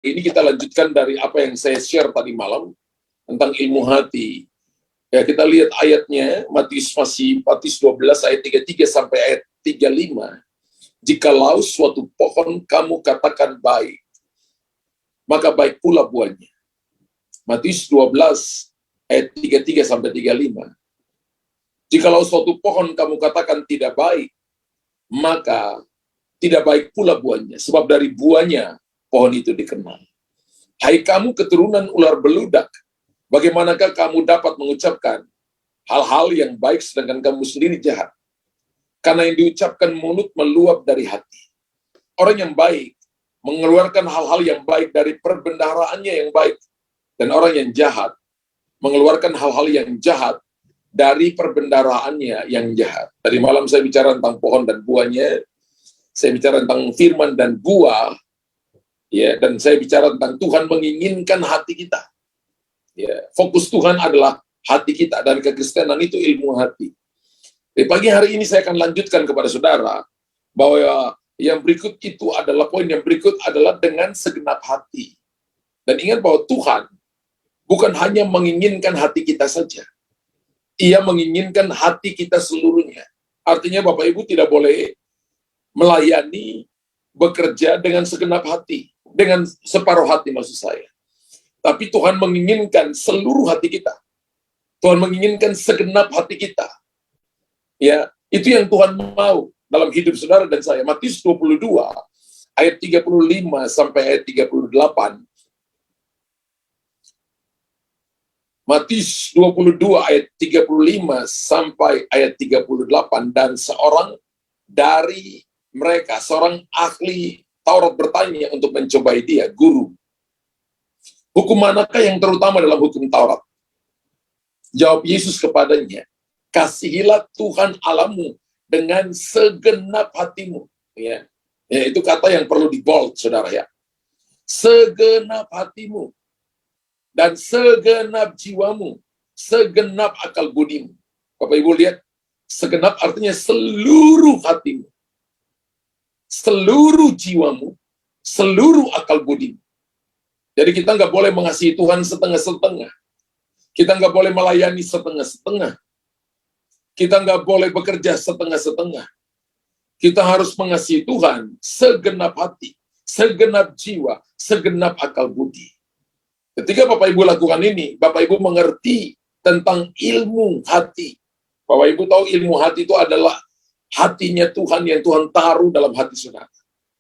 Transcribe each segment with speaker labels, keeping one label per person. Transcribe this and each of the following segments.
Speaker 1: ini kita lanjutkan dari apa yang saya share tadi malam tentang ilmu hati. Ya, kita lihat ayatnya, Matius 12 ayat 33 sampai ayat 35. Jikalau suatu pohon kamu katakan baik, maka baik pula buahnya. Matius 12 ayat 33 sampai 35. Jikalau suatu pohon kamu katakan tidak baik, maka tidak baik pula buahnya, sebab dari buahnya pohon itu dikenal. Hai kamu keturunan ular beludak, bagaimanakah kamu dapat mengucapkan hal-hal yang baik sedangkan kamu sendiri jahat? Karena yang diucapkan mulut meluap dari hati. Orang yang baik mengeluarkan hal-hal yang baik dari perbendaharaannya yang baik. Dan orang yang jahat mengeluarkan hal-hal yang jahat dari perbendaharaannya yang jahat. Tadi malam saya bicara tentang pohon dan buahnya. Saya bicara tentang firman dan buah. Ya, dan saya bicara tentang Tuhan menginginkan hati kita. Ya, fokus Tuhan adalah hati kita, dan kekristenan itu ilmu hati. Di pagi hari ini saya akan lanjutkan kepada saudara bahwa yang berikut itu adalah poin yang berikut adalah dengan segenap hati. Dan ingat bahwa Tuhan bukan hanya menginginkan hati kita saja. Ia menginginkan hati kita seluruhnya. Artinya Bapak Ibu tidak boleh melayani, bekerja dengan segenap hati, dengan separuh hati maksud saya. Tapi Tuhan menginginkan seluruh hati kita. Tuhan menginginkan segenap hati kita. Ya, itu yang Tuhan mau dalam hidup saudara dan saya. Matius 22 ayat 35 sampai ayat 38. Matius 22 ayat 35 sampai ayat 38, dan seorang dari mereka, seorang ahli Taurat bertanya untuk mencobai dia, "Guru, hukum manakah yang terutama dalam hukum Taurat?" Jawab Yesus kepadanya, "Kasihilah Tuhan Allahmu dengan segenap hatimu." Ya, itu kata yang perlu di-bold, saudara ya. Segenap hatimu, dan segenap jiwamu, segenap akal budimu. Bapak Ibu lihat, segenap artinya seluruh hatimu, seluruh jiwamu, seluruh akal budimu. Jadi kita nggak boleh mengasihi Tuhan setengah-setengah. Kita nggak boleh melayani setengah-setengah. Kita nggak boleh bekerja setengah-setengah. Kita harus mengasihi Tuhan segenap hati, segenap jiwa, segenap akal budi. Ketika Bapak Ibu lakukan ini, Bapak Ibu mengerti tentang ilmu hati. Bapak Ibu tahu ilmu hati itu adalah hatinya Tuhan yang Tuhan taruh dalam hati saudara.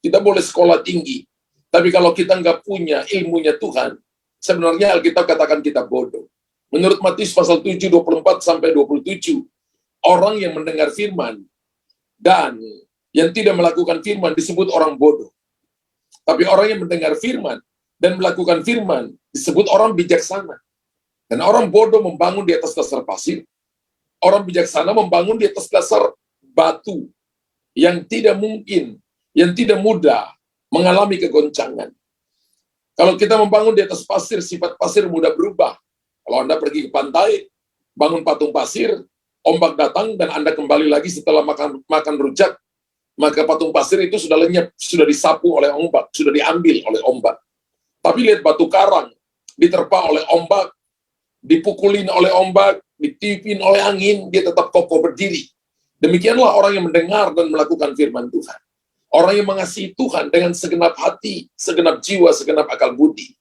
Speaker 1: Kita boleh sekolah tinggi, tapi kalau kita nggak punya ilmunya Tuhan, sebenarnya Alkitab katakan kita bodoh. Menurut Matius pasal 7, 24 sampai 27, orang yang mendengar firman dan yang tidak melakukan firman disebut orang bodoh. Tapi orang yang mendengar firman dan melakukan firman disebut orang bijaksana. Dan orang bodoh membangun di atas dasar pasir. Orang bijaksana membangun di atas dasar batu yang tidak mungkin, yang tidak mudah mengalami kegoncangan. Kalau kita membangun di atas pasir, sifat pasir mudah berubah. Kalau Anda pergi ke pantai, bangun patung pasir, ombak datang dan Anda kembali lagi setelah makan rujak, maka patung pasir itu sudah lenyap, sudah disapu oleh ombak, sudah diambil oleh ombak. Tapi lihat batu karang, diterpa oleh ombak, dipukulin oleh ombak, ditiupin oleh angin, dia tetap kokoh berdiri. Demikianlah orang yang mendengar dan melakukan firman Tuhan. Orang yang mengasihi Tuhan dengan segenap hati, segenap jiwa, segenap akal budi.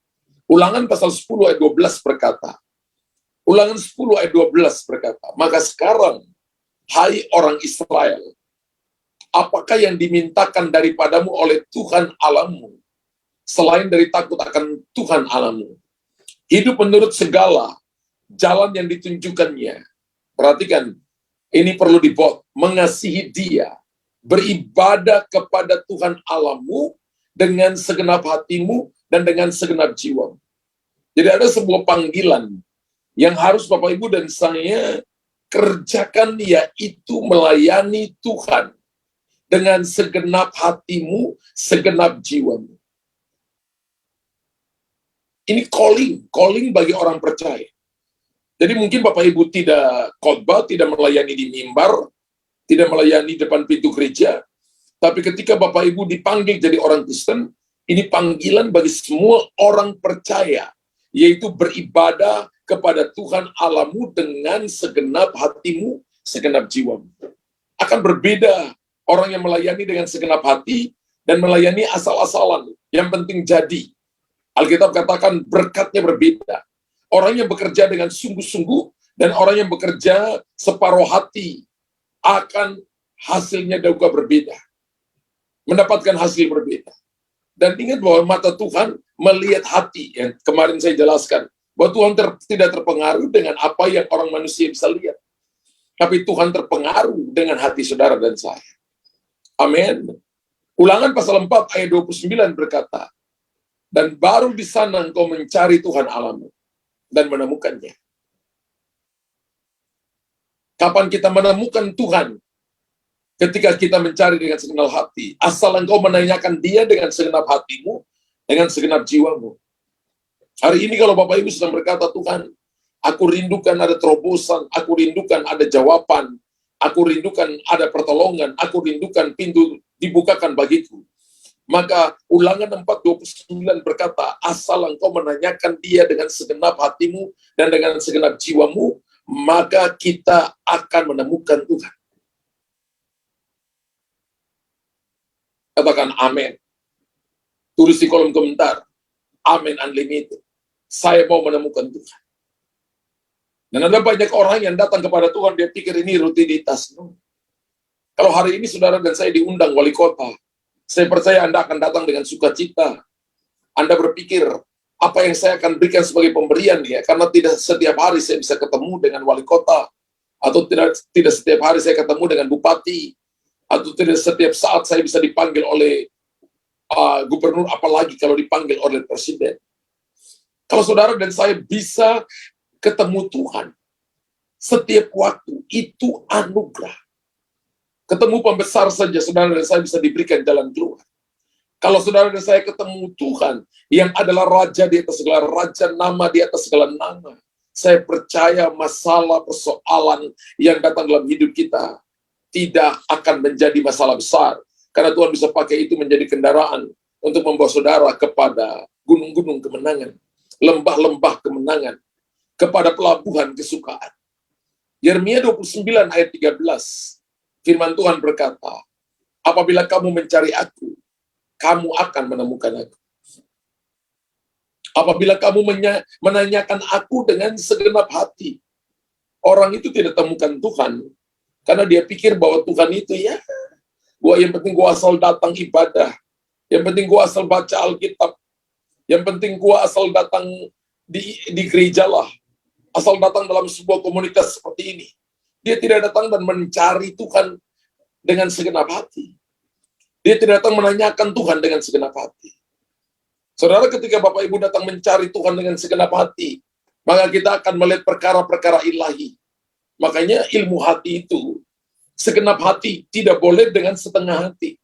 Speaker 1: Ulangan pasal 10 ayat 12 berkata, Ulangan 10 ayat 12 berkata, "Maka sekarang, hai orang Israel, apakah yang dimintakan daripadamu oleh Tuhan Allahmu, selain dari takut akan Tuhan Allahmu? Hidup menurut segala jalan yang ditunjukkannya." Perhatikan, ini perlu dibuat, mengasihi Dia, beribadah kepada Tuhan Allahmu dengan segenap hatimu dan dengan segenap jiwamu. Jadi ada sebuah panggilan yang harus Bapak Ibu dan saya kerjakan, yaitu melayani Tuhan dengan segenap hatimu, segenap jiwamu. Ini calling bagi orang percaya. Jadi mungkin Bapak Ibu tidak khotbah, tidak melayani di mimbar, tidak melayani depan pintu gereja, tapi ketika Bapak Ibu dipanggil jadi orang Kristen, Ini panggilan bagi semua orang percaya, yaitu beribadah kepada Tuhan Allahmu dengan segenap hatimu, segenap jiwamu. Akan berbeda orang yang melayani dengan segenap hati dan melayani asal-asalan. Yang penting jadi. Alkitab katakan berkatnya berbeda. Orang yang bekerja dengan sungguh-sungguh dan orang yang bekerja separuh hati akan hasilnya juga berbeda. Mendapatkan hasil berbeda. Dan ingat bahwa mata Tuhan melihat hati. Yang kemarin saya jelaskan. Bahwa Tuhan tidak terpengaruh dengan apa yang orang manusia bisa lihat. Tapi Tuhan terpengaruh dengan hati saudara dan saya. Amin. Ulangan pasal 4 ayat 29 berkata, dan baru di sana engkau mencari Tuhan Allahmu dan menemukannya. Kapan kita menemukan Tuhan? Ketika kita mencari dengan segenap hati. Asal engkau menanyakan Dia dengan segenap hatimu, dengan segenap jiwamu. Hari ini kalau Bapak Ibu sedang berkata, Tuhan, aku rindukan ada terobosan, aku rindukan ada jawaban, aku rindukan ada pertolongan, aku rindukan pintu dibukakan bagiku. Maka Ulangan 4:29 berkata, asal engkau menanyakan Dia dengan segenap hatimu dan dengan segenap jiwamu, maka kita akan menemukan Tuhan. Katakan amin. Tulis di kolom komentar, amin unlimited. Saya mau menemukan Tuhan. Dan ada banyak orang yang datang kepada Tuhan, dia pikir ini rutinitas. Kalau hari ini saudara dan saya diundang wali kota, saya percaya Anda akan datang dengan sukacita. Anda berpikir, apa yang saya akan berikan sebagai pemberian ya? Karena tidak setiap hari saya bisa ketemu dengan wali kota, atau tidak setiap hari saya ketemu dengan bupati, atau tidak setiap saat saya bisa dipanggil oleh gubernur, apalagi kalau dipanggil oleh presiden. Kalau saudara dan saya bisa ketemu Tuhan setiap waktu, itu anugerah. Ketemu pembesar saja, saudara dan saya bisa diberikan jalan keluar. Kalau saudara dan saya ketemu Tuhan, yang adalah Raja di atas segala Raja, nama di atas segala nama, saya percaya masalah, persoalan yang datang dalam hidup kita tidak akan menjadi masalah besar. Karena Tuhan bisa pakai itu menjadi kendaraan untuk membawa saudara kepada gunung-gunung kemenangan, lembah-lembah kemenangan, kepada pelabuhan kesukaan. Yeremia 29 ayat 13, firman Tuhan berkata, apabila kamu mencari aku, kamu akan menemukan aku. Apabila kamu menanyakan aku dengan segenap hati, orang itu tidak temukan Tuhan, karena dia pikir bahwa Tuhan itu ya, gua yang penting gua asal datang ibadah, yang penting gua asal baca Alkitab, yang penting gua asal datang di gereja lah, asal datang dalam sebuah komunitas seperti ini. Dia tidak datang dan mencari Tuhan dengan segenap hati. Dia tidak datang menanyakan Tuhan dengan segenap hati. Saudara, ketika Bapak Ibu datang mencari Tuhan dengan segenap hati, maka kita akan melihat perkara-perkara ilahi. Makanya ilmu hati itu, segenap hati, tidak boleh dengan setengah hati.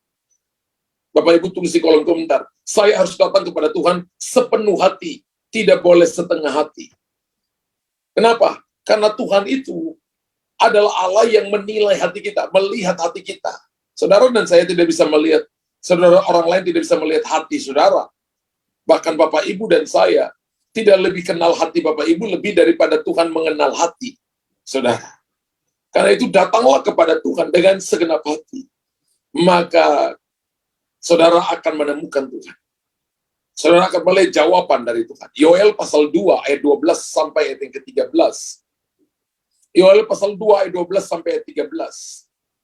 Speaker 1: Bapak Ibu tulis di kolom komentar, saya harus datang kepada Tuhan sepenuh hati, tidak boleh setengah hati. Kenapa? Karena Tuhan itu adalah Allah yang menilai hati kita, melihat hati kita. Saudara dan saya tidak bisa melihat, saudara orang lain tidak bisa melihat hati saudara. Bahkan Bapak Ibu dan saya tidak lebih kenal hati Bapak Ibu lebih daripada Tuhan mengenal hati saudara. Karena itu datanglah kepada Tuhan dengan segenap hati. Maka saudara akan menemukan Tuhan. Saudara akan melihat jawaban dari Tuhan. Yoel pasal 2 ayat 12 sampai ayat yang ke-13. Yoel pasal 2 ayat 12 sampai ayat 13.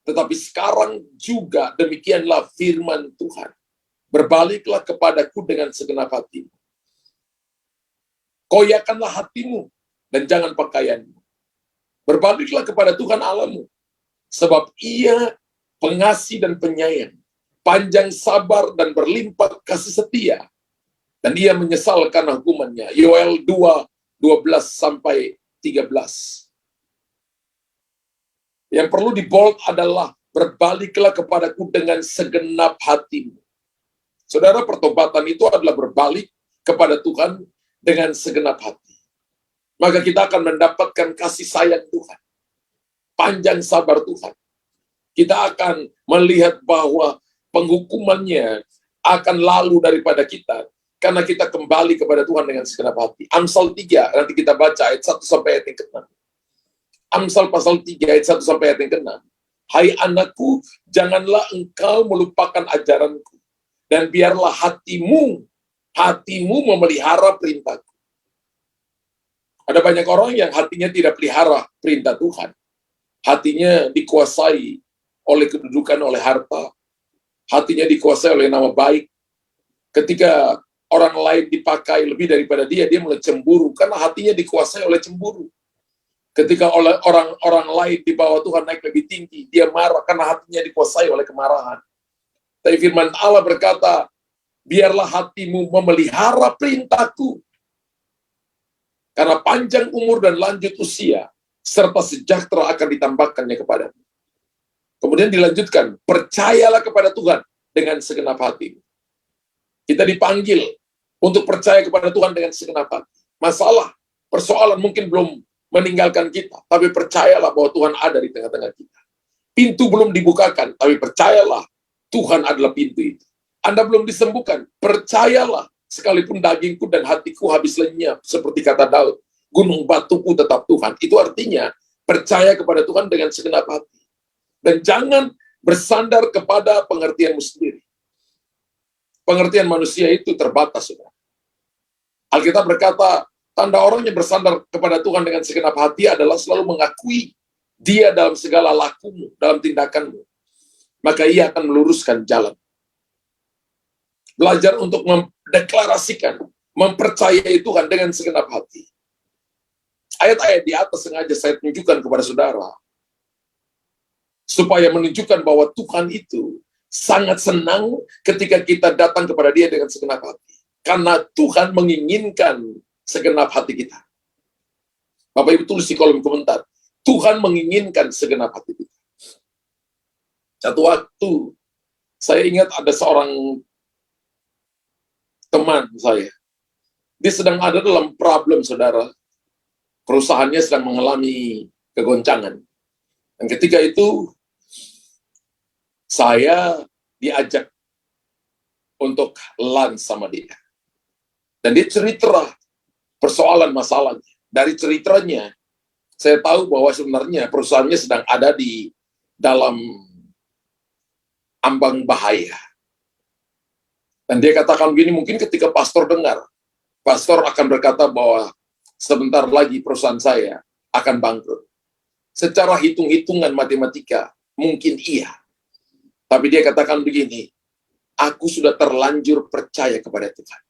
Speaker 1: Tetapi sekarang juga demikianlah firman Tuhan. Berbaliklah kepadaku dengan segenap hatimu. Koyakanlah hatimu dan jangan pakaianmu. Berbaliklah kepada Tuhan Allahmu. Sebab Ia pengasih dan penyayang, panjang sabar dan berlimpah kasih setia. Dan Ia menyesal karena hukumannya. Yoel 2:12 sampai 13. Yang perlu dibold adalah berbaliklah kepadaku dengan segenap hatimu. Saudara, pertobatan itu adalah berbalik kepada Tuhan dengan segenap hati. Maka kita akan mendapatkan kasih sayang Tuhan. Panjang sabar Tuhan. Kita akan melihat bahwa penghukumannya akan lalu daripada kita, karena kita kembali kepada Tuhan dengan segenap hati. Amsal 3, nanti kita baca ayat 1 sampai ayat yang ke-6. Amsal pasal 3 ayat 1 sampai ayat yang ke-6. Hai anakku, janganlah engkau melupakan ajaranku, dan biarlah hatimu memelihara perintahku. Ada banyak orang yang hatinya tidak pelihara perintah Tuhan. Hatinya dikuasai oleh kedudukan, oleh harta. Hatinya dikuasai oleh nama baik. Ketika orang lain dipakai lebih daripada dia mulai cemburu, karena hatinya dikuasai oleh cemburu. Ketika oleh orang-orang lain di bawah Tuhan naik lebih tinggi, dia marah karena hatinya dikuasai oleh kemarahan. Tapi firman Allah berkata, biarlah hatimu memelihara perintahku, karena panjang umur dan lanjut usia, serta sejahtera akan ditambahkannya kepadamu. Kemudian dilanjutkan, percayalah kepada Tuhan dengan segenap hatimu. Kita dipanggil untuk percaya kepada Tuhan dengan segenap hati. Masalah, persoalan mungkin belum meninggalkan kita, tapi percayalah bahwa Tuhan ada di tengah-tengah kita. Pintu belum dibukakan, tapi percayalah Tuhan adalah pintu itu. Anda belum disembuhkan, percayalah, sekalipun dagingku dan hatiku habis lenyap, seperti kata Daud, gunung batuku tetap Tuhan. Itu artinya percaya kepada Tuhan dengan segenap hati. Dan jangan bersandar kepada pengertianmu sendiri. Pengertian manusia itu terbatas, saudara. Alkitab berkata, tanda orang yang bersandar kepada Tuhan dengan segenap hati adalah selalu mengakui Dia dalam segala lakumu, dalam tindakanmu. Maka ia akan meluruskan jalan. Belajar untuk mendeklarasikan, mempercayai Tuhan dengan segenap hati. Ayat-ayat di atas sengaja saya tunjukkan kepada saudara, supaya menunjukkan bahwa Tuhan itu sangat senang ketika kita datang kepada Dia dengan segenap hati. Karena Tuhan menginginkan segenap hati kita. Bapak Ibu tulis di kolom komentar, Tuhan menginginkan segenap hati kita. Satu waktu, saya ingat ada seorang teman saya. Dia sedang ada dalam problem, saudara. Perusahaannya sedang mengalami kegoncangan. Dan ketika itu, saya diajak untuk lunch sama dia. Dan dia cerita persoalan masalahnya. Dari ceritanya, saya tahu bahwa sebenarnya perusahaannya sedang ada di dalam ambang bahaya. Dan dia katakan begini, mungkin ketika pastor dengar, pastor akan berkata bahwa sebentar lagi perusahaan saya akan bangkrut. Secara hitung-hitungan matematika, mungkin iya. Tapi dia katakan begini, aku sudah terlanjur percaya kepada Tuhan.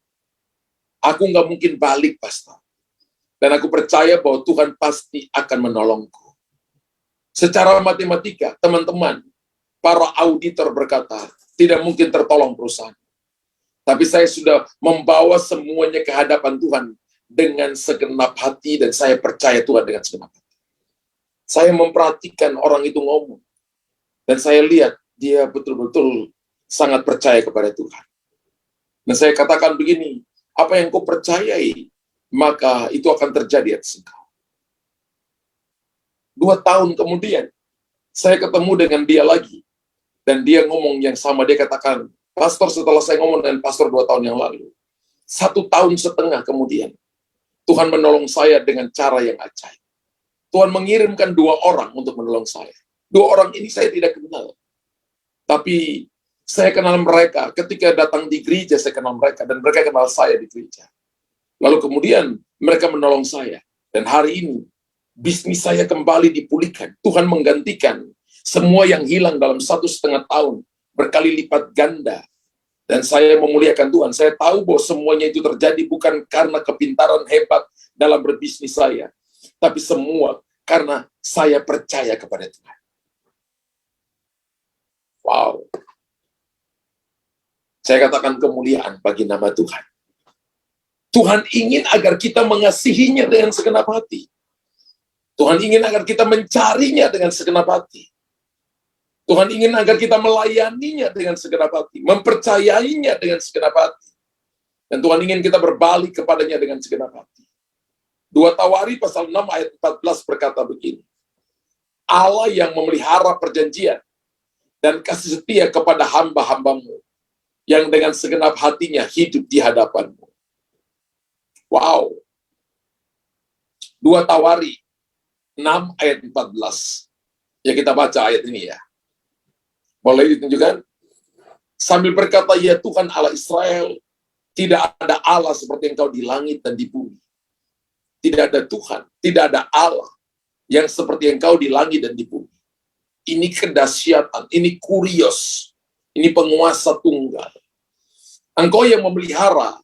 Speaker 1: Aku nggak mungkin balik, pastor. Dan aku percaya bahwa Tuhan pasti akan menolongku. Secara matematika, teman-teman, para auditor berkata, tidak mungkin tertolong perusahaan. Tapi saya sudah membawa semuanya ke hadapan Tuhan dengan segenap hati, dan saya percaya Tuhan dengan segenap hati. Saya memperhatikan orang itu ngomong, dan saya lihat dia betul-betul sangat percaya kepada Tuhan. Dan saya katakan begini, apa yang kau percayai, maka itu akan terjadi atas engkau. 2 tahun kemudian, saya ketemu dengan dia lagi. Dan dia ngomong yang sama, dia katakan, pastor, setelah saya ngomong dengan pastor 2 tahun yang lalu, 1,5 tahun kemudian, Tuhan menolong saya dengan cara yang ajaib. Tuhan mengirimkan 2 orang untuk menolong saya. 2 orang ini saya tidak kenal. Tapi saya kenal mereka. Ketika datang di gereja, saya kenal mereka. Dan mereka kenal saya di gereja. Lalu kemudian mereka menolong saya. Dan hari ini, bisnis saya kembali dipulihkan. Tuhan menggantikan semua yang hilang dalam 1,5 tahun. Berkali lipat ganda. Dan saya memuliakan Tuhan. Saya tahu bahwa semuanya itu terjadi bukan karena kepintaran hebat dalam berbisnis saya. Tapi semua karena saya percaya kepada Tuhan. Wow. Saya katakan kemuliaan bagi nama Tuhan. Tuhan ingin agar kita mengasihinya dengan segenap hati. Tuhan ingin agar kita mencarinya dengan segenap hati. Tuhan ingin agar kita melayaninya dengan segenap hati, mempercayainya dengan segenap hati. Dan Tuhan ingin kita berbalik kepadanya dengan segenap hati. 2 Tawari pasal 6 ayat 14 berkata begini, Allah yang memelihara perjanjian dan kasih setia kepada hamba-hambamu yang dengan segenap hatinya hidup di hadapanmu. Wow. 2 Tawari 6 ayat 14. Ya, kita baca ayat ini ya. Boleh ditunjukkan? Sambil berkata, ya Tuhan Allah Israel, tidak ada Allah seperti Engkau di langit dan di bumi. Tidak ada Tuhan, tidak ada Allah yang seperti Engkau di langit dan di bumi. Ini kedahsyatan, ini kurios, ini penguasa tunggal. Engkau yang memelihara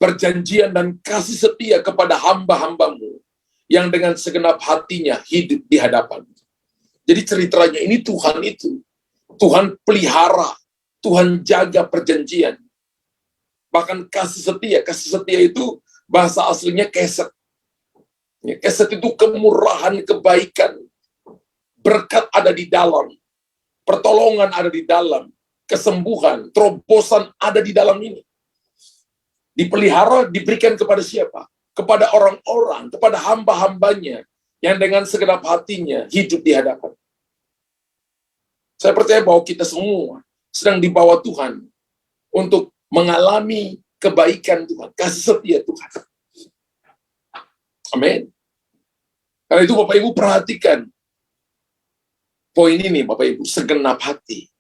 Speaker 1: perjanjian dan kasih setia kepada hamba-hambamu yang dengan segenap hatinya hidup di hadapanmu. Jadi ceritanya ini Tuhan itu. Tuhan pelihara, Tuhan jaga perjanjian. Bahkan kasih setia itu bahasa aslinya keset. Keset itu kemurahan, kebaikan, berkat ada di dalam, pertolongan ada di dalam, kesembuhan, terobosan ada di dalam ini. Dipelihara, diberikan kepada siapa? Kepada orang-orang, kepada hamba-hambanya yang dengan segenap hatinya hidup di hadapan. Saya percaya bahwa kita semua sedang dibawa Tuhan untuk mengalami kebaikan Tuhan, kasih setia Tuhan. Amin. Karena itu Bapak Ibu perhatikan poin ini Bapak Ibu, segenap hati.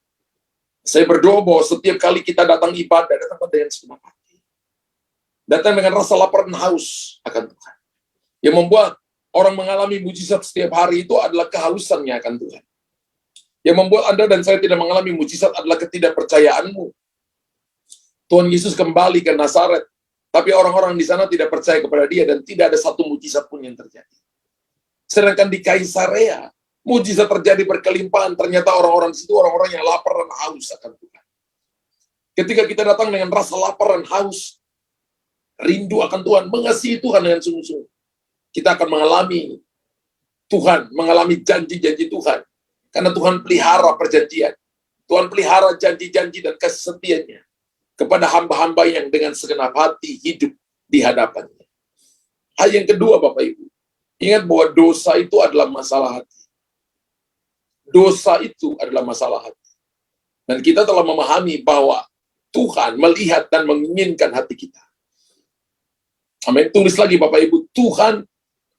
Speaker 1: Saya berdoa bahwa setiap kali kita datang ibadah, datang dengan segenap hati. Datang dengan rasa lapar dan haus akan Tuhan. Yang membuat orang mengalami mujizat setiap hari itu adalah kehausannya akan Tuhan. Yang membuat Anda dan saya tidak mengalami mujizat adalah ketidakpercayaanmu. Tuhan Yesus kembali ke Nazaret, tapi orang-orang di sana tidak percaya kepada dia dan tidak ada satu mujizat pun yang terjadi. Sedangkan di Kaisarea, mujizat terjadi berkelimpahan, ternyata orang-orang di situ orang-orang yang lapar dan haus akan Tuhan. Ketika kita datang dengan rasa lapar dan haus, rindu akan Tuhan, mengasihi Tuhan dengan sungguh-sungguh, kita akan mengalami Tuhan, mengalami janji-janji Tuhan. Karena Tuhan pelihara perjanjian. Tuhan pelihara janji-janji dan kasih setianya kepada hamba-hamba yang dengan segenap hati hidup di hadapannya. Hal yang kedua Bapak Ibu, ingat bahwa dosa itu adalah masalah hati. Dosa itu adalah masalah hati. Dan kita telah memahami bahwa Tuhan melihat dan menginginkan hati kita. Amin. Tulis lagi Bapak Ibu, Tuhan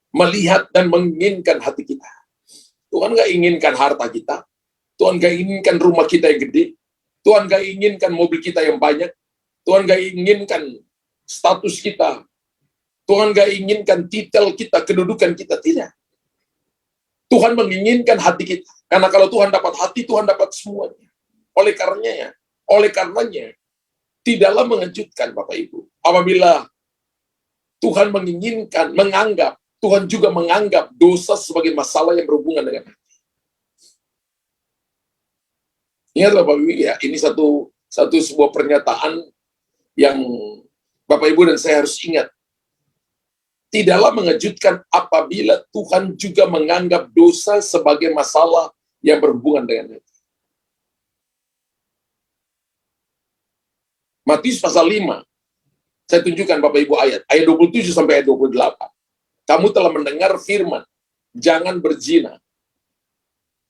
Speaker 1: melihat dan menginginkan hati kita. Tuhan gak inginkan harta kita. Tuhan gak inginkan rumah kita yang gede. Tuhan gak inginkan mobil kita yang banyak. Tuhan gak inginkan status kita. Tuhan gak inginkan titel kita, kedudukan kita. Tidak. Tuhan menginginkan hati kita. Karena kalau Tuhan dapat hati, Tuhan dapat semuanya. Oleh karenanya, tidaklah mengejutkan Bapak Ibu. Apabila Tuhan menganggap, Tuhan juga menganggap dosa sebagai masalah yang berhubungan dengan hati. Ingatlah Bapak Ibu ya, ini satu sebuah pernyataan yang Bapak Ibu dan saya harus ingat. Tidaklah mengejutkan apabila Tuhan juga menganggap dosa sebagai masalah yang berhubungan dengan hati. Matius pasal 5. Saya tunjukkan Bapak Ibu ayat 27 sampai ayat 28. Kamu telah mendengar firman, jangan berzina.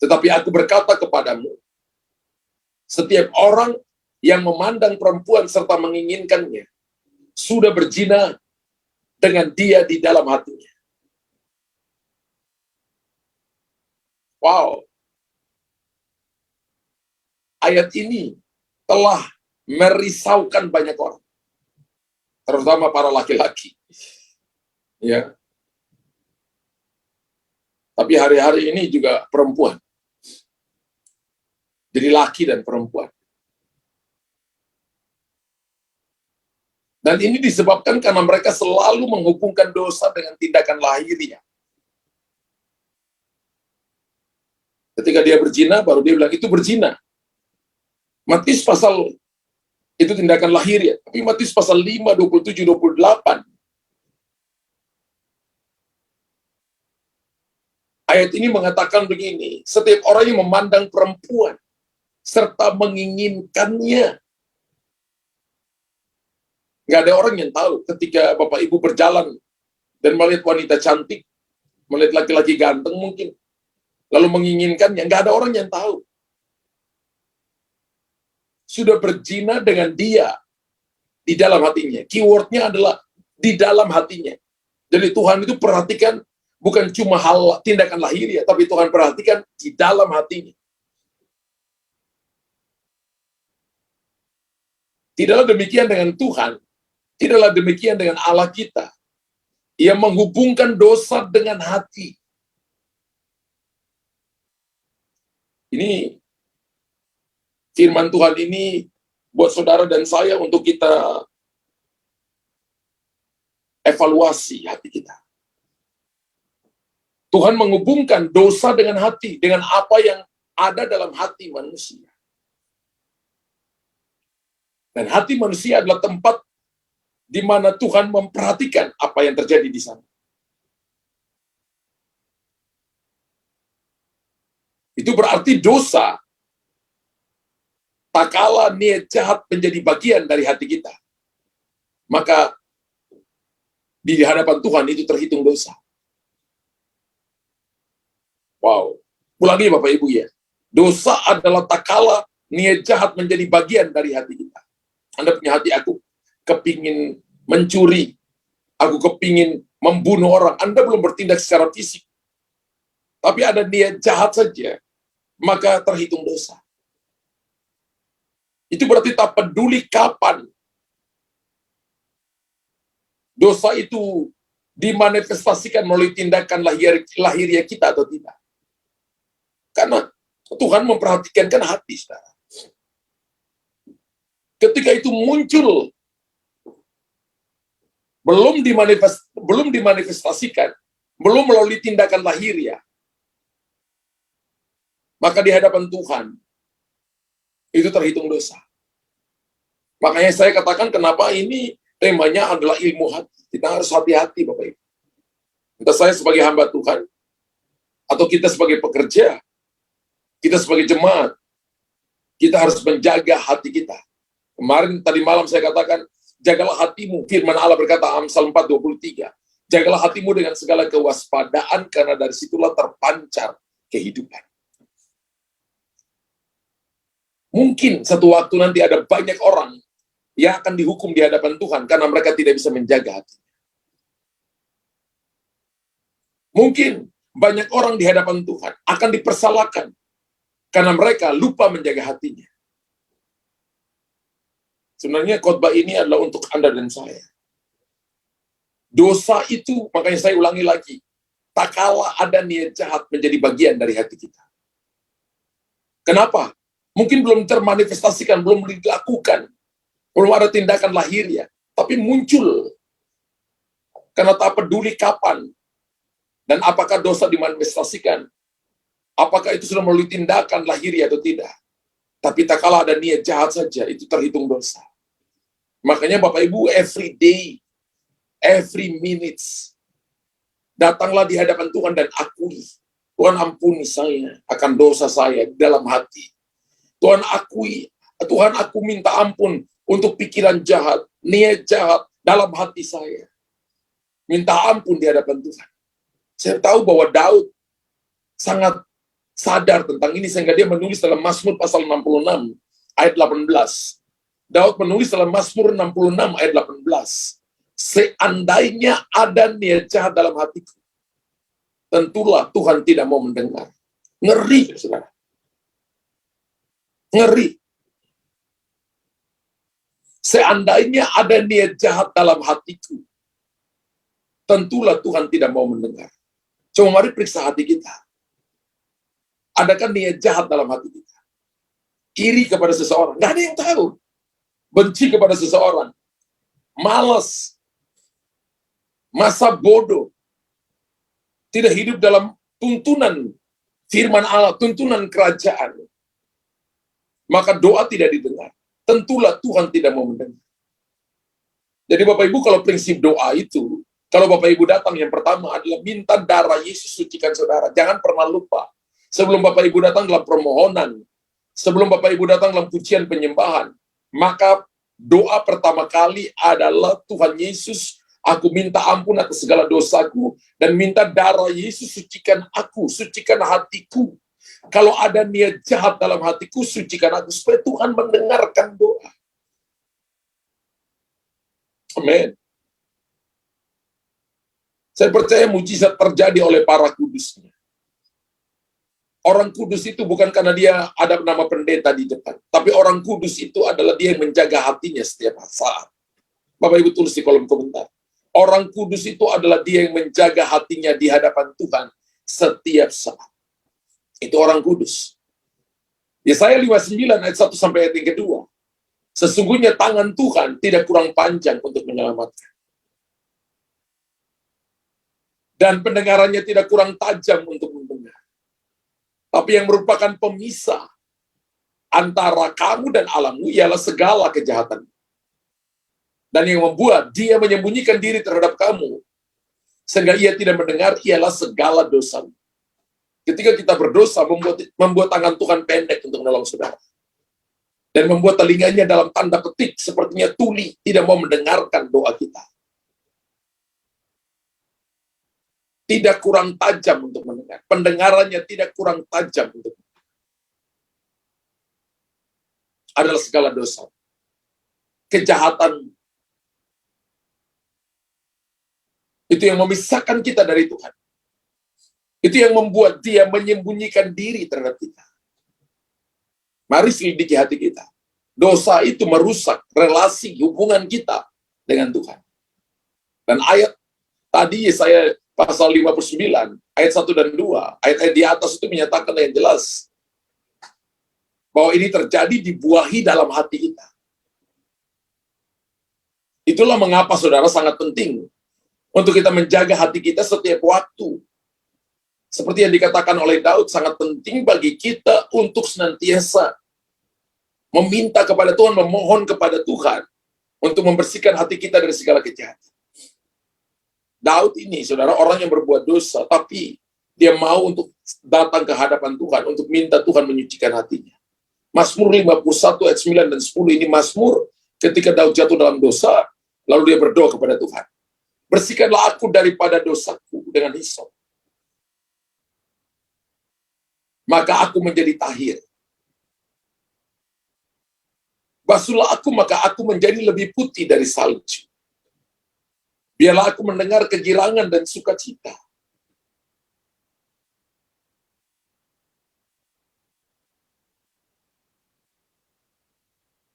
Speaker 1: Tetapi aku berkata kepadamu, setiap orang yang memandang perempuan serta menginginkannya, sudah berzina dengan dia di dalam hatinya. Wow. Ayat ini telah merisaukan banyak orang. Terutama para laki-laki. Ya. Tapi hari-hari ini juga perempuan. Jadi laki dan perempuan. Dan ini disebabkan karena mereka selalu menghubungkan dosa dengan tindakan lahiriah. Ketika dia berzina, baru dia bilang itu berzina. Matius pasal itu tindakan lahiriah. Tapi Matius pasal 5, 27, 28. Ayat ini mengatakan begini, setiap orang yang memandang perempuan serta menginginkannya. Nggak ada orang yang tahu ketika Bapak Ibu berjalan dan melihat wanita cantik, melihat laki-laki ganteng mungkin, lalu menginginkannya, nggak ada orang yang tahu. sudah berzina dengan dia di dalam hatinya. Keywordnya adalah di dalam hatinya. Jadi Tuhan itu perhatikan bukan cuma hal tindakan lahiriah, tapi Tuhan perhatikan di dalam hatinya. Tidaklah demikian dengan Tuhan, tidaklah demikian dengan Allah kita. Ia menghubungkan dosa dengan hati. Ini firman Tuhan ini buat saudara dan saya untuk kita evaluasi hati kita. Tuhan menghubungkan dosa dengan hati, dengan apa yang ada dalam hati manusia. Dan hati manusia adalah tempat di mana Tuhan memperhatikan apa yang terjadi di sana. Itu berarti dosa, tak kala niat jahat menjadi bagian dari hati kita, maka di hadapan Tuhan itu terhitung dosa. Wow. Ulangi Bapak Ibu ya. Dosa adalah tak kala niat jahat menjadi bagian dari hati kita. Anda punya hati, aku kepingin mencuri, aku kepingin membunuh orang. Anda belum bertindak secara fisik, tapi ada niat jahat saja, maka terhitung dosa. Itu berarti tak peduli kapan dosa itu dimanifestasikan melalui tindakan lahiriah kita atau tidak. Karena Tuhan memperhatikan kan hati, saudara. Ketika itu muncul, belum dimanifestasikan, belum melalui tindakan lahiriah, maka di hadapan Tuhan itu terhitung dosa. Makanya saya katakan kenapa ini temanya adalah ilmu hati. Kita harus hati-hati Bapak Ibu. Entah saya sebagai hamba Tuhan, atau kita sebagai pekerja, kita sebagai jemaat, kita harus menjaga hati kita. Kemarin tadi malam saya katakan, jagalah hatimu. Firman Allah berkata, Amsal 4:23. Jagalah hatimu dengan segala kewaspadaan, karena dari situlah terpancar kehidupan. Mungkin satu waktu nanti ada banyak orang yang akan dihukum di hadapan Tuhan, karena mereka tidak bisa menjaga hati. Mungkin banyak orang di hadapan Tuhan akan dipersalahkan, karena mereka lupa menjaga hatinya. Sebenarnya khotbah ini adalah untuk Anda dan saya. Dosa itu, makanya saya ulangi lagi, tak kala ada niat jahat menjadi bagian dari hati kita. Kenapa? Mungkin belum termanifestasikan, belum dilakukan, belum ada tindakan lahiriah, tapi muncul. Karena tak peduli kapan dan apakah dosa dimanifestasikan, apakah itu sudah melalui tindakan lahiriah atau tidak. Tapi tak kala ada niat jahat saja, itu terhitung dosa. Makanya Bapak Ibu, every day, every minutes, datanglah di hadapan Tuhan dan akui, Tuhan ampuni saya akan dosa saya dalam hati. Tuhan aku minta ampun untuk pikiran jahat, niat jahat dalam hati saya. Minta ampun di hadapan Tuhan. Saya tahu bahwa Daud sangat sadar tentang ini, sehingga dia menulis dalam Mazmur pasal 66 ayat 18. Daud menulis dalam Mazmur 66 ayat 18. Seandainya ada niat jahat dalam hatiku, tentulah Tuhan tidak mau mendengar. Ngeri, saudara. Ngeri. Seandainya ada niat jahat dalam hatiku, tentulah Tuhan tidak mau mendengar. Coba mari periksa hati kita. Adakah niat jahat dalam hati kita? Iri kepada seseorang, nggak ada yang tahu. Benci kepada seseorang, malas, masa bodoh, tidak hidup dalam tuntunan firman Allah, tuntunan kerajaan, maka doa tidak didengar. Tentulah Tuhan tidak mau mendengar. Jadi Bapak Ibu, kalau prinsip doa itu, kalau Bapak Ibu datang, yang pertama adalah minta darah Yesus sucikan saudara. Jangan pernah lupa. Sebelum Bapak Ibu datang dalam permohonan, sebelum Bapak Ibu datang dalam pujian penyembahan, maka doa pertama kali adalah, Tuhan Yesus, aku minta ampun atas segala dosaku, dan minta darah Yesus sucikan aku, sucikan hatiku. Kalau ada niat jahat dalam hatiku, sucikan aku supaya Tuhan mendengarkan doa. Amin. Saya percaya mujizat terjadi oleh para kudusnya. Orang kudus itu bukan karena dia ada nama pendeta di depan, tapi orang kudus itu adalah dia yang menjaga hatinya setiap saat. Bapak Ibu tulis di kolom komentar. Orang kudus itu adalah dia yang menjaga hatinya di hadapan Tuhan setiap saat. Itu orang kudus. Yesaya 59 ayat 1 sampai ayat yang kedua. Sesungguhnya tangan Tuhan tidak kurang panjang untuk menyelamatkan. Dan pendengarannya tidak kurang tajam untuk mendengar. Tapi yang merupakan pemisah antara kamu dan Allahmu ialah segala kejahatan. Dan yang membuat dia menyembunyikan diri terhadap kamu, sehingga ia tidak mendengar, ialah segala dosa. Ketika kita berdosa, membuat tangan Tuhan pendek untuk menolong saudara. Dan membuat telinganya dalam tanda petik, sepertinya tuli, tidak mau mendengarkan doa kita. Tidak kurang tajam untuk mendengar. Pendengarannya tidak kurang tajam untuk mendengar. Adalah segala dosa. Kejahatan. Itu yang memisahkan kita dari Tuhan. Itu yang membuat dia menyembunyikan diri terhadap kita. Mari selidiki hati kita. Dosa itu merusak relasi hubungan kita dengan Tuhan. Dan ayat tadi saya pasal 59, ayat 1 dan 2, ayat-ayat di atas itu menyatakan yang jelas bahwa ini terjadi dibuahi dalam hati kita. Itulah mengapa saudara sangat penting untuk kita menjaga hati kita setiap waktu. Seperti yang dikatakan oleh Daud, sangat penting bagi kita untuk senantiasa meminta kepada Tuhan, memohon kepada Tuhan untuk membersihkan hati kita dari segala kejahatan. Daud ini, saudara, orang yang berbuat dosa, tapi dia mau untuk datang ke hadapan Tuhan, untuk minta Tuhan menyucikan hatinya. Mazmur 51 ayat 9 dan 10 ini Mazmur ketika Daud jatuh dalam dosa, lalu dia berdoa kepada Tuhan. Bersihkanlah aku daripada dosaku dengan hisop, maka aku menjadi tahir. Basuhlah aku, maka aku menjadi lebih putih dari salju. Biarlah aku mendengar kegirangan dan sukacita.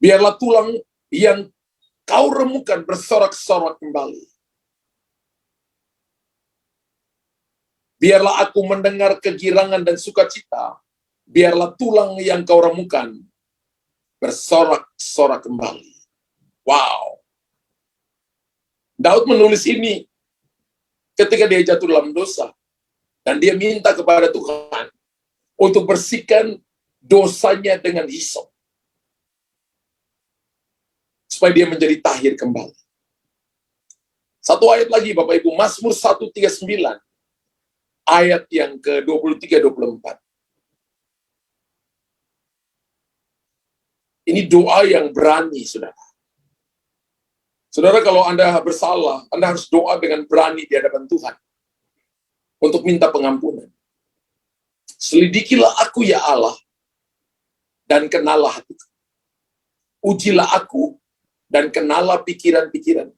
Speaker 1: Biarlah tulang yang kau remukan bersorak-sorak kembali. Biarlah aku mendengar kegirangan dan sukacita. Biarlah tulang yang kau remukan bersorak-sorak kembali. Wow. Daud menulis ini ketika dia jatuh dalam dosa. Dan dia minta kepada Tuhan untuk bersihkan dosanya dengan hisop. Supaya dia menjadi tahir kembali. Satu ayat lagi Bapak Ibu, Mazmur 139. Ayat yang ke-23-24. Ini doa yang berani, saudara. Saudara, kalau Anda bersalah, Anda harus doa dengan berani di hadapan Tuhan untuk minta pengampunan. Selidikilah aku ya Allah, dan kenalah hatiku. Ujilah aku, dan kenalah pikiran-pikiran.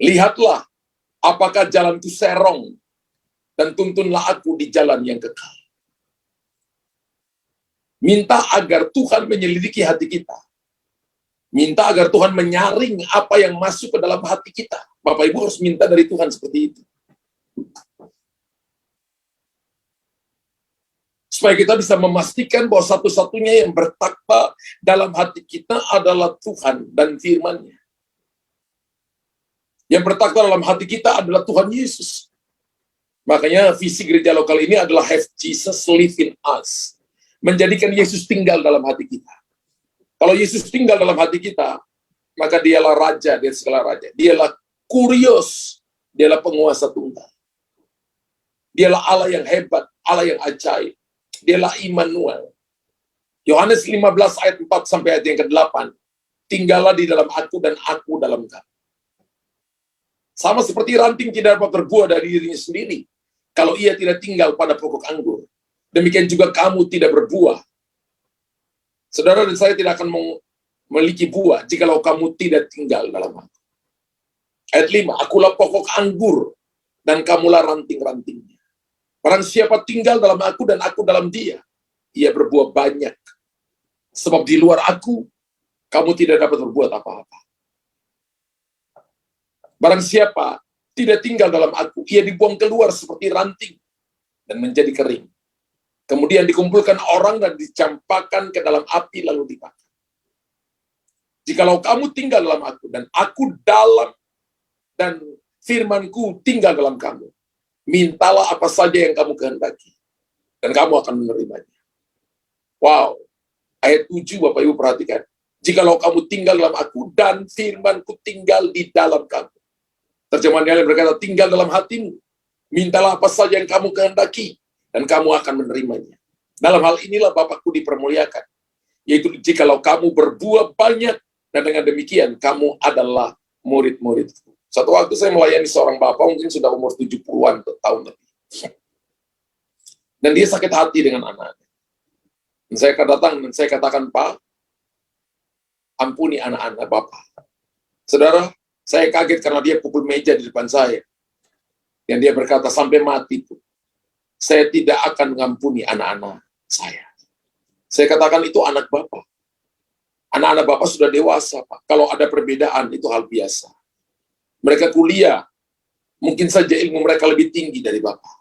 Speaker 1: Lihatlah, apakah jalanku serong, dan tuntunlah aku di jalan yang kekal. Minta agar Tuhan menyelidiki hati kita. Minta agar Tuhan menyaring apa yang masuk ke dalam hati kita. Bapak Ibu harus minta dari Tuhan seperti itu. Supaya kita bisa memastikan bahwa satu-satunya yang bertakwa dalam hati kita adalah Tuhan dan firman-Nya. Yang bertakwa dalam hati kita adalah Tuhan Yesus. Makanya visi gereja lokal ini adalah have Jesus live in us. Menjadikan Yesus tinggal dalam hati kita. Kalau Yesus tinggal dalam hati kita, maka dialah raja dari segala raja. Dialah kurios, dialah penguasa tunggal. Dialah Allah yang hebat, Allah yang ajaib. Dialah Immanuel. Yohanes 15 ayat 4 sampai ayat yang ke-8. Tinggallah di dalam aku dan aku dalam kamu. Sama seperti ranting tidak dapat berbuah dari dirinya sendiri. kalau ia tidak tinggal pada pokok anggur, demikian juga kamu tidak berbuah. Saudara dan saya tidak akan memiliki buah jikalau kamu tidak tinggal dalam aku. Ayat 5, akulah pokok anggur dan kamulah ranting-rantingnya. Barang siapa tinggal dalam aku dan aku dalam dia, ia berbuah banyak. Sebab di luar aku, kamu tidak dapat berbuat apa-apa. Barang siapa tidak tinggal dalam aku, ia dibuang keluar seperti ranting dan menjadi kering. Kemudian dikumpulkan orang dan dicampakkan ke dalam api lalu dibakar. Jikalau kamu tinggal dalam aku dan aku dalam, dan firmanku tinggal dalam kamu, mintalah apa saja yang kamu kehendaki, dan kamu akan menerimanya. Wow, ayat 7 Bapak Ibu perhatikan. Jikalau kamu tinggal dalam aku dan firmanku tinggal di dalam kamu. Terjemahan yang lain berkata, tinggal dalam hatimu. Mintalah apa saja yang kamu kehendaki, dan kamu akan menerimanya. Dalam hal inilah Bapakku dipermuliakan, yaitu jikalau kamu berbuah banyak, dan dengan demikian kamu adalah murid-muridku. Satu waktu saya melayani seorang bapak, mungkin sudah umur 70-an tahun lebih. Dan dia sakit hati dengan anaknya. Dan saya datang dan saya katakan, Pak, ampuni anak-anak Bapak. Saudara, saya kaget karena dia pukul meja di depan saya. Dan dia berkata, sampai mati pun, saya tidak akan mengampuni anak-anak saya. Saya katakan, itu anak Bapak. Anak-anak Bapak sudah dewasa, Pak. Kalau ada perbedaan, itu hal biasa. Mereka kuliah, mungkin saja ilmu mereka lebih tinggi dari Bapak.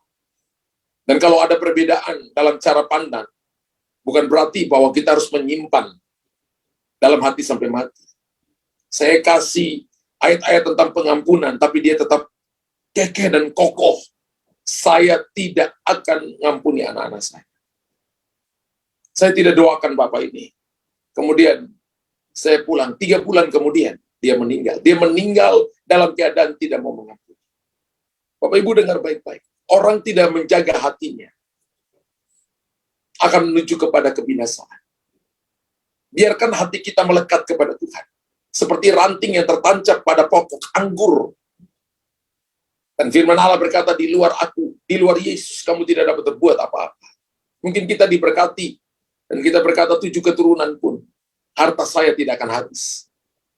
Speaker 1: Dan kalau ada perbedaan dalam cara pandang, bukan berarti bahwa kita harus menyimpan dalam hati sampai mati. Saya kasih ayat-ayat tentang pengampunan, tapi dia tetap kekeh dan kokoh. Saya tidak akan mengampuni anak-anak saya. Saya tidak doakan Bapak ini. Kemudian saya pulang, 3 bulan kemudian dia meninggal. Dia meninggal dalam keadaan tidak mau mengampuni. Bapak Ibu dengar baik-baik. Orang tidak menjaga hatinya akan menuju kepada kebinasaan. Biarkan hati kita melekat kepada Tuhan. Seperti ranting yang tertancap pada pokok anggur. Dan firman Allah berkata, di luar aku, di luar Yesus, kamu tidak dapat berbuat apa-apa. Mungkin kita diberkati, dan kita berkata 7 keturunan pun, harta saya tidak akan habis.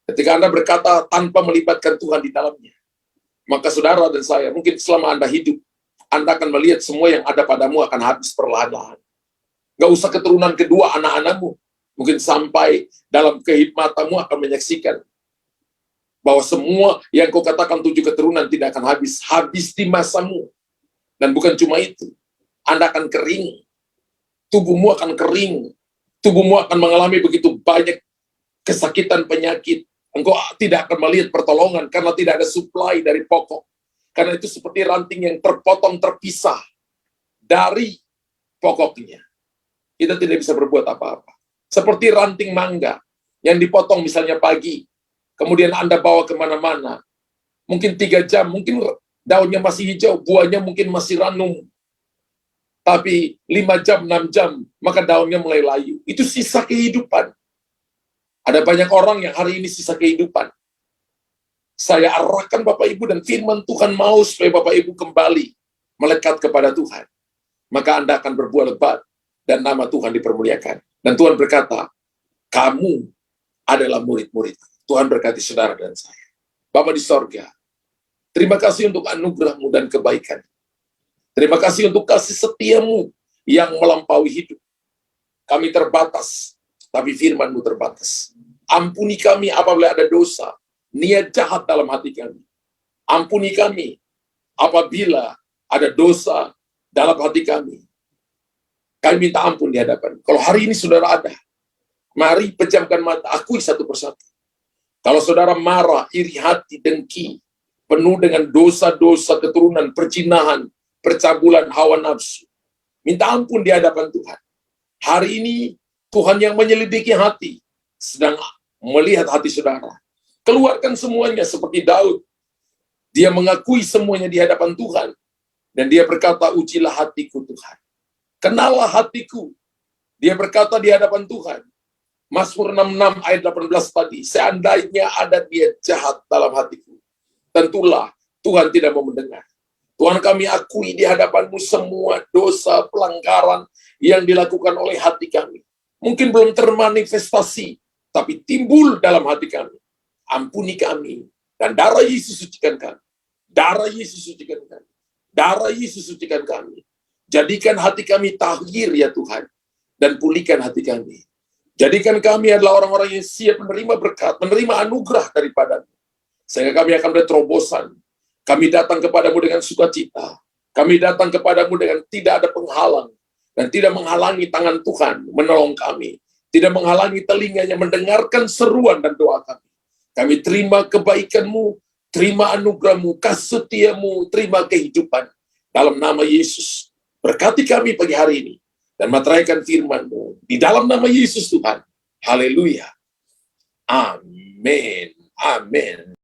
Speaker 1: Ketika Anda berkata tanpa melibatkan Tuhan di dalamnya, maka saudara dan saya, mungkin selama Anda hidup, Anda akan melihat semua yang ada padamu akan habis perlahan-lahan. Gak usah keturunan kedua anak-anakmu, mungkin sampai dalam kehikmatanmu akan menyaksikan bahwa semua yang kau katakan 7 keturunan tidak akan habis. Habis di masamu. Dan bukan cuma itu. Anda akan kering. Tubuhmu akan kering. Tubuhmu akan mengalami begitu banyak kesakitan, penyakit. Engkau tidak akan melihat pertolongan karena tidak ada supply dari pokok. Karena itu seperti ranting yang terpotong, terpisah dari pokoknya. Kita tidak bisa berbuat apa-apa. Seperti ranting mangga yang dipotong misalnya pagi, kemudian Anda bawa kemana-mana. Mungkin 3 jam, mungkin daunnya masih hijau, buahnya mungkin masih ranum. Tapi 5 jam, 6 jam, maka daunnya mulai layu. Itu sisa kehidupan. Ada banyak orang yang hari ini sisa kehidupan. Saya arahkan Bapak Ibu dan firman Tuhan mau supaya Bapak Ibu kembali melekat kepada Tuhan. Maka Anda akan berbuah lebat dan nama Tuhan dipermuliakan. Dan Tuhan berkata, kamu adalah murid-murid. Tuhan berkati saudara dan saya. Bapa di sorga, terima kasih untuk anugerah-Mu dan kebaikan. Terima kasih untuk kasih setiamu yang melampaui hidup. Kami terbatas, tapi firman-Mu terbatas. Ampuni kami apabila ada dosa, niat jahat dalam hati kami. Ampuni kami apabila ada dosa dalam hati kami. Kami minta ampun di hadapan. Kalau hari ini saudara ada, mari pejamkan mata, akui satu persatu. Kalau saudara marah, iri hati, dengki, penuh dengan dosa-dosa keturunan, perzinahan, percabulan, hawa nafsu, minta ampun di hadapan Tuhan. Hari ini Tuhan yang menyelidiki hati sedang melihat hati saudara. Keluarkan semuanya seperti Daud. Dia mengakui semuanya di hadapan Tuhan. Dan dia berkata, ujilah hatiku Tuhan. Kenallah hatiku. Dia berkata di hadapan Tuhan. Mazmur 66 ayat 18 tadi. Seandainya ada dia jahat dalam hatiku, tentulah Tuhan tidak mau mendengar. Tuhan, kami akui di hadapan-Mu semua dosa, pelanggaran yang dilakukan oleh hati kami. Mungkin belum termanifestasi, tapi timbul dalam hati kami. Ampuni kami, dan darah Yesus sucikan kami. Darah Yesus sucikan kami. Darah Yesus sucikan kami. Jadikan hati kami tahir ya Tuhan, dan pulihkan hati kami. Jadikan kami adalah orang-orang yang siap menerima berkat, menerima anugerah daripada-Mu. Sehingga kami akan berterobosan. Kami datang kepadamu dengan sukacita. Kami datang kepadamu dengan tidak ada penghalang. Dan tidak menghalangi tangan Tuhan menolong kami. Tidak menghalangi telinganya mendengarkan seruan dan doa kami. Kami terima kebaikan-Mu, terima anugerah-Mu, kasih setia-Mu, terima kehidupan. Dalam nama Yesus, berkati kami pagi hari ini. Dan materaikan firman-Mu. Di dalam nama Yesus Tuhan. Haleluya. Amin. Amin.